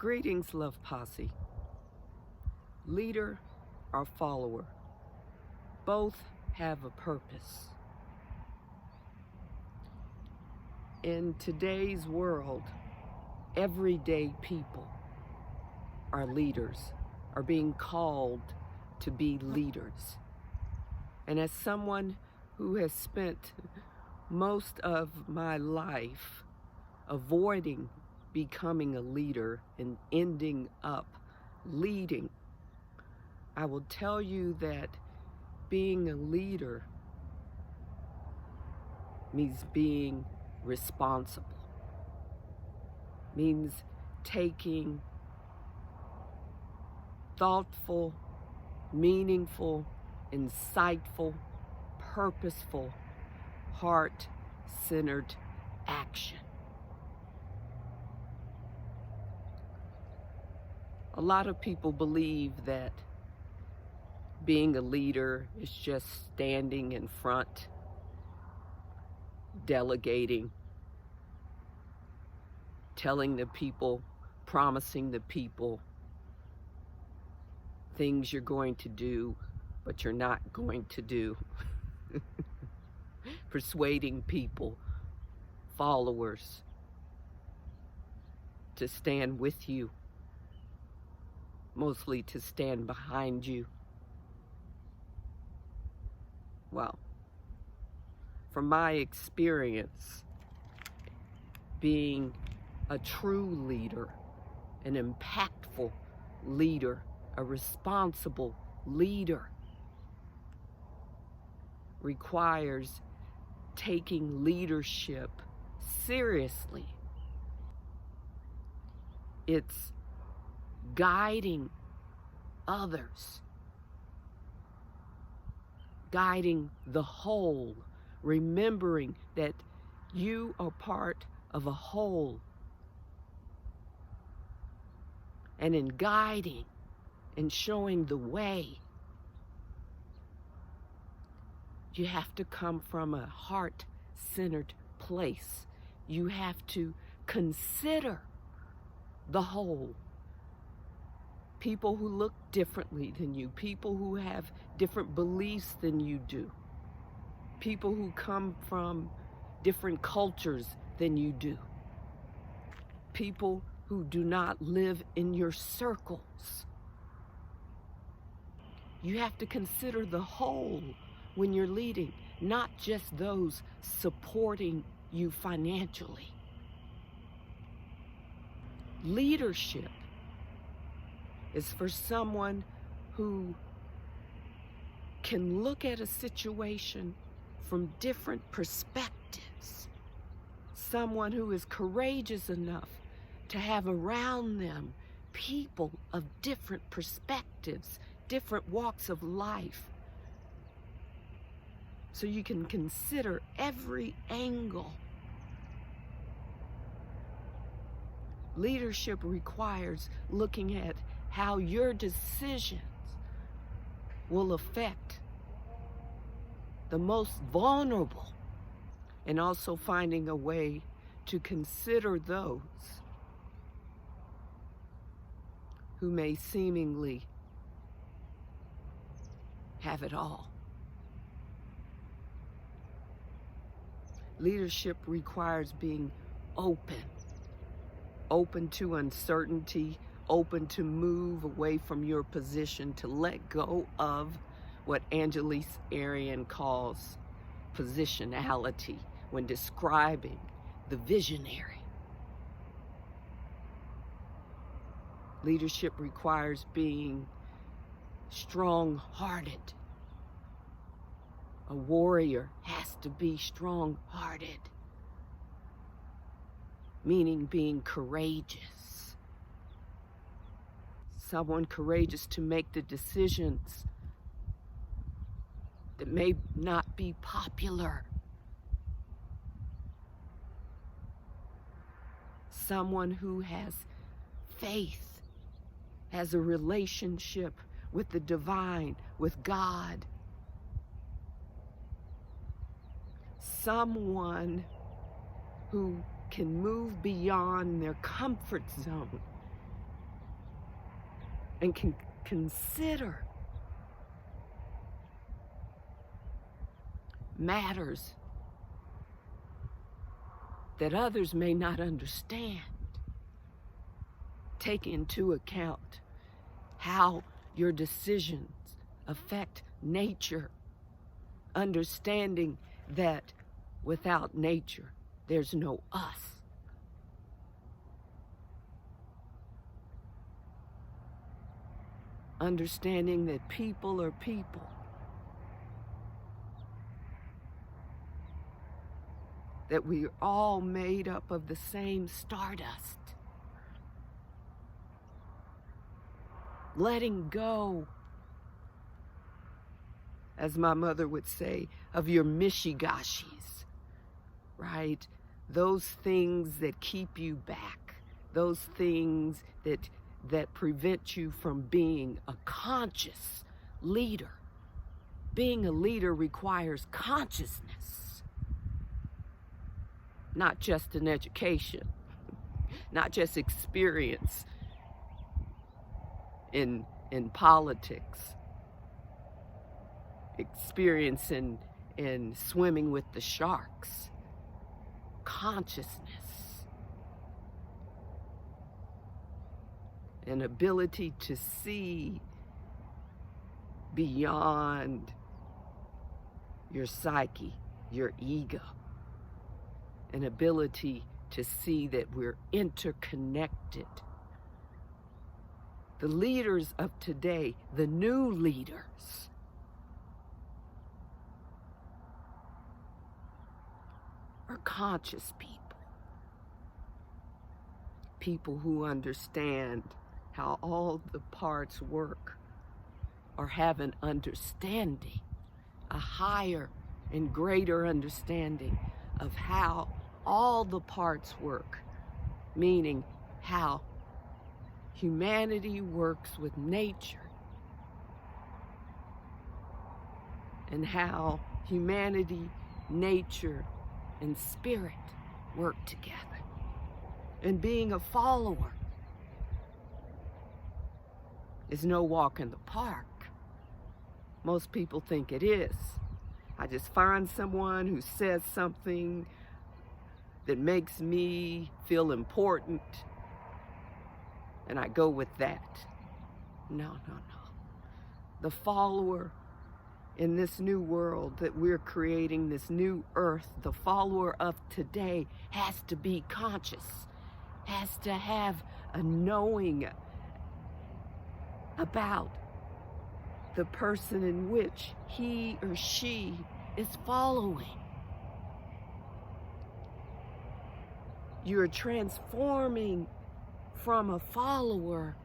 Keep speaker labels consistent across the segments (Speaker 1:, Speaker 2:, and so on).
Speaker 1: Greetings, Love Posse. Leader or follower, both have a purpose. In today's world, everyday people are leaders, are being called to be leaders. And as someone who has spent most of my life avoiding becoming a leader and ending up leading, I will tell you that being a leader means being responsible, means taking thoughtful, meaningful, insightful, purposeful, heart-centered action. A lot of people believe that being a leader is just standing in front, delegating, telling the people, promising the people things you're going to do, but you're not going to do. Persuading people, followers, to stand with you, mostly to stand behind you. Well, from my experience, being a true leader, an impactful leader, a responsible leader, requires taking leadership seriously. It's guiding others, guiding the whole, remembering that you are part of a whole. And in guiding and showing the way, you have to come from a heart-centered place. You have to consider the whole. People who look differently than you, people who have different beliefs than you do, people who come from different cultures than you do, people who do not live in your circles. You have to consider the whole when you're leading, not just those supporting you financially. Leadership is for someone who can look at a situation from different perspectives. Someone who is courageous enough to have around them people of different perspectives, different walks of life. So you can consider every angle. Leadership requires looking at how your decisions will affect the most vulnerable, and also finding a way to consider those who may seemingly have it all. Leadership requires being open to uncertainty, open to move away from your position, to let go of what Angelise Arian calls positionality when describing the visionary. Leadership requires being strong-hearted. A warrior has to be strong-hearted, meaning being courageous. Someone courageous to make the decisions that may not be popular. Someone who has faith, has a relationship with the divine, with God. Someone who can move beyond their comfort zone and can consider matters that others may not understand. Take into account how your decisions affect nature, understanding that without nature, there's no us. Understanding that people are people. That we are all made up of the same stardust. Letting go, as my mother would say, of your mishigashis, right? Those things that keep you back, those things that prevent you from being a conscious leader. Being a leader requires consciousness, not just an education, not just experience in politics, experience in swimming with the sharks. Consciousness, an ability to see beyond your psyche, your ego, an ability to see that we're interconnected. The leaders of today, the new leaders, are conscious people. People who understand how all the parts work, or have an understanding, a higher and greater understanding of how all the parts work, meaning how humanity works with nature and how humanity, nature, and spirit work together. And being a follower is no walk in the park. Most people think it is. I just find someone who says something that makes me feel important, and I go with that. No. The follower in this new world that we're creating, this new earth, the follower of today has to be conscious, has to have a knowing about the person in which he or she is following. You're transforming from a follower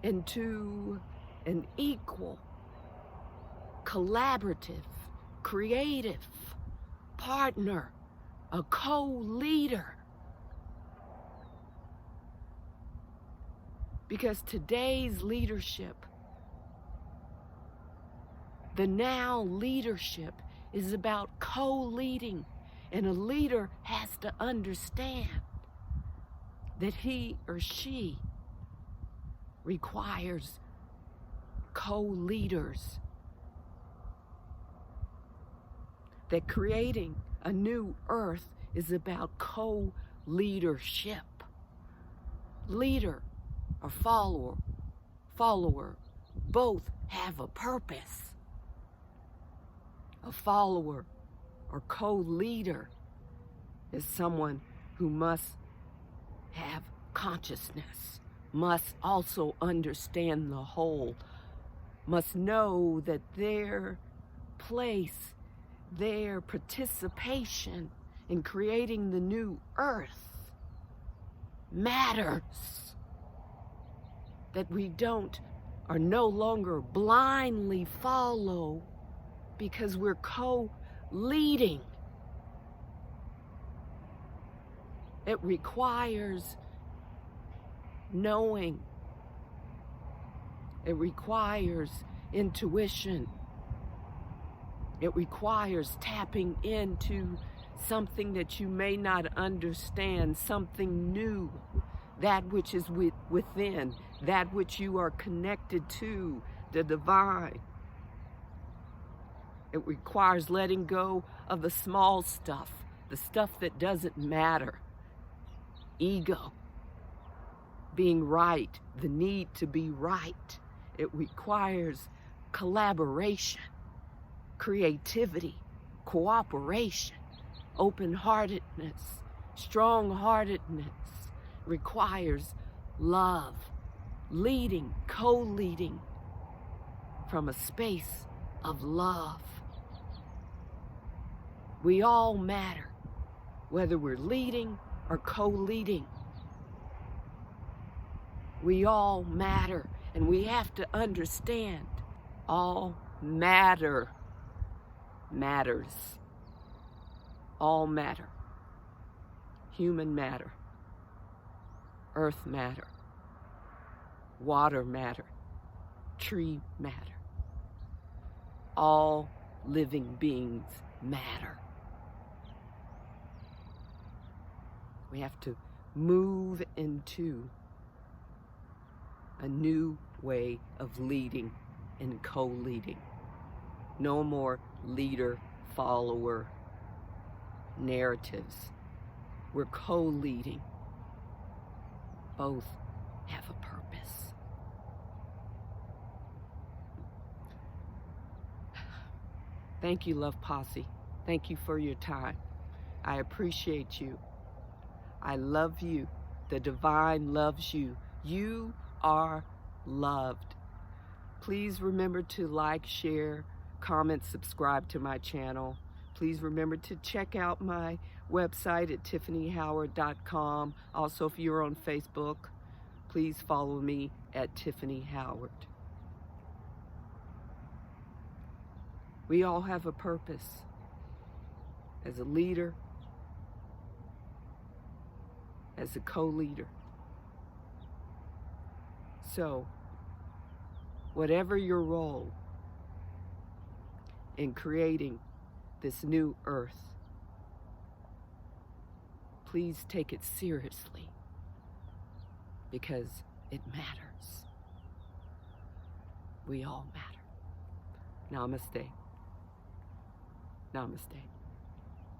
Speaker 1: into an equal, collaborative, creative partner, a co-leader. Because today's leadership, the now leadership, is about co-leading. And a leader has to understand that he or she requires co-leaders. That creating a new earth is about co-leadership. Leader or follower, both have a purpose. A follower or co-leader is someone who must have consciousness, must also understand the whole, must know that their place, their participation in creating the new earth matters. That we don't or no longer blindly follow because we're co-leading. It requires knowing. It requires intuition. It requires tapping into something that you may not understand, something new that which is within, that which you are connected to, the divine. It requires letting go of the small stuff, the stuff that doesn't matter. Ego, being right, the need to be right. It requires collaboration, creativity, cooperation, open-heartedness, strong-heartedness. Requires love, leading, co-leading from a space of love. We all matter, whether we're leading or co-leading. We all matter, and we have to understand all matter matters. All matter. Human matter. Earth matter. Water matter. Tree matter. All living beings matter. We have to move into a new way of leading and co-leading. No more leader-follower narratives. We're co-leading. Both have a purpose. Thank you, Love Posse. Thank you for your time. I appreciate you. I love you. The divine loves you. You are loved. Please remember to like, share, comment, subscribe to my channel. Please remember to check out my website at tiffanyhoward.com. Also, if you're on Facebook, please follow me at Tyffany Howard. We all have a purpose. As a leader, as a co-leader. So, whatever your role in creating this new earth, please take it seriously, because it matters. We all matter. Namaste. Namaste.